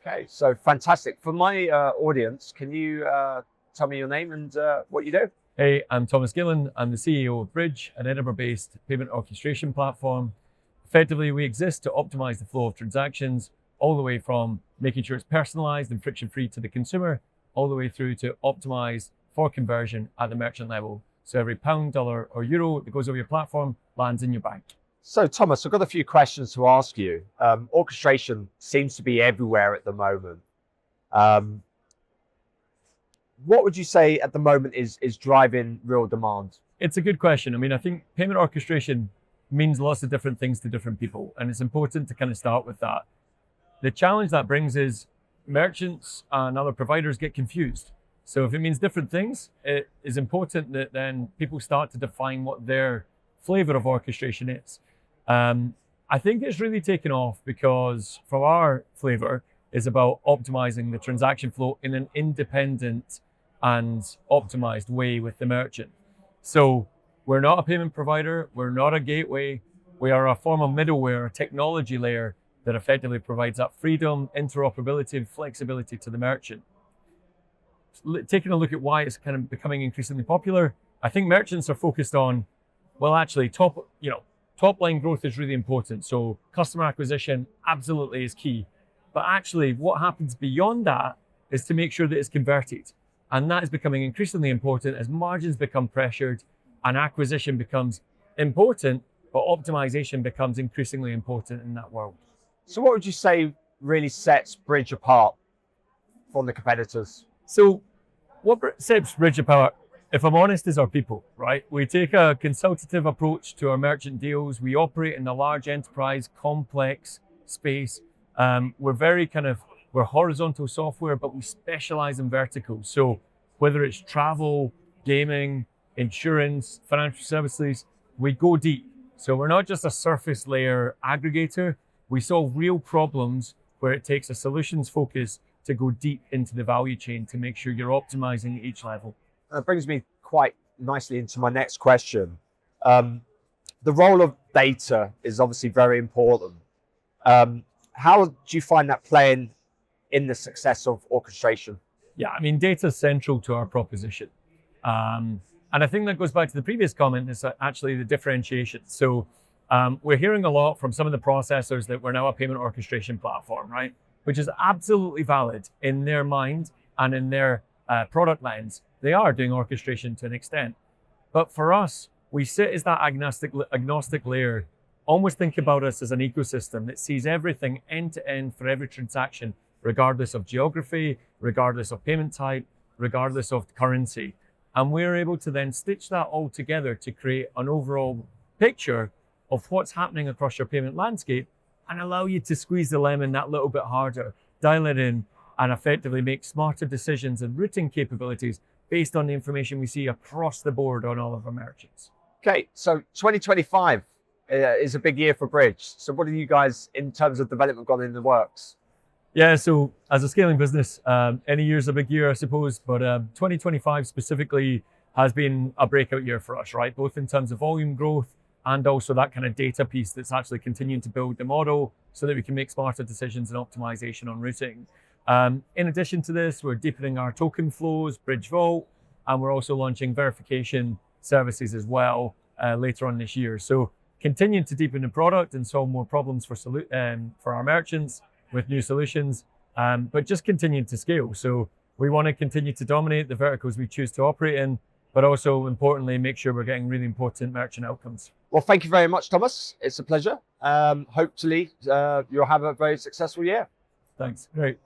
Okay, so fantastic. For my audience, can you tell me your name and what you do? Hey, I'm Thomas Gillan. I'm the CEO of Bridge, an Edinburgh-based payment orchestration platform. Effectively, we exist to optimize the flow of transactions, all the way from making sure it's personalized and friction-free to the consumer, all the way through to optimize for conversion at the merchant level. So every pound, dollar, or euro that goes over your platform lands in your bank. So Thomas, I've got a few questions to ask you. Orchestration seems to be everywhere at the moment. What would you say at the moment is driving real demand? It's a good question. I mean, I think payment orchestration means lots of different things to different people, and it's important to kind of start with that. The challenge that brings is merchants and other providers get confused. So if it means different things, it is important that then people start to define what their flavor of orchestration is. I think it's really taken off because from our flavor is about optimizing the transaction flow in an independent and optimized way with the merchant. So we're not a payment provider, we're not a gateway, we are a form of middleware, a technology layer that effectively provides that freedom, interoperability, flexibility to the merchant. Taking a look at why it's kind of becoming increasingly popular, I think merchants are focused on, well, actually top line growth is really important. So customer acquisition absolutely is key. But actually what happens beyond that is to make sure that it's converted. And that is becoming increasingly important as margins become pressured and acquisition becomes important, but optimization becomes increasingly important in that world. So what would you say really sets Bridge apart from the competitors? So what sets Bridge apart, if I'm honest, is our people, right? We take a consultative approach to our merchant deals. We operate in a large enterprise, complex space. We're horizontal software, but we specialize in verticals. So whether it's travel, gaming, insurance, financial services, we go deep. So we're not just a surface layer aggregator. We solve real problems where it takes a solutions focus to go deep into the value chain to make sure you're optimizing each level. That brings me quite nicely into my next question. The role of data is obviously very important. How do you find that playing in the success of orchestration? Yeah, I mean, data is central to our proposition. And I think that goes back to the previous comment, is actually the differentiation. So we're hearing a lot from some of the processors that we're now a payment orchestration platform, right? Which is absolutely valid in their mind and in their product lens. They are doing orchestration to an extent. But for us, we sit as that agnostic layer. Almost think about us as an ecosystem that sees everything end to end for every transaction, regardless of geography, regardless of payment type, regardless of currency. And we're able to then stitch that all together to create an overall picture of what's happening across your payment landscape and allow you to squeeze the lemon that little bit harder, dial it in, and effectively make smarter decisions and routing capabilities based on the information we see across the board on all of our merchants. Okay, so 2025 is a big year for Bridge. So what have you guys, in terms of development, got in the works? Yeah, so as a scaling business, any year's a big year, I suppose, but 2025 specifically has been a breakout year for us, right? Both in terms of volume growth and also that kind of data piece that's actually continuing to build the model so that we can make smarter decisions and optimization on routing. In addition to this, we're deepening our token flows, Bridge Vault, and we're also launching verification services as well later on this year. So continuing to deepen the product and solve more problems for our merchants with new solutions, but just continuing to scale. So we want to continue to dominate the verticals we choose to operate in, but also importantly, make sure we're getting really important merchant outcomes. Well, thank you very much, Thomas. It's a pleasure. Hopefully, you'll have a very successful year. Thanks. Great.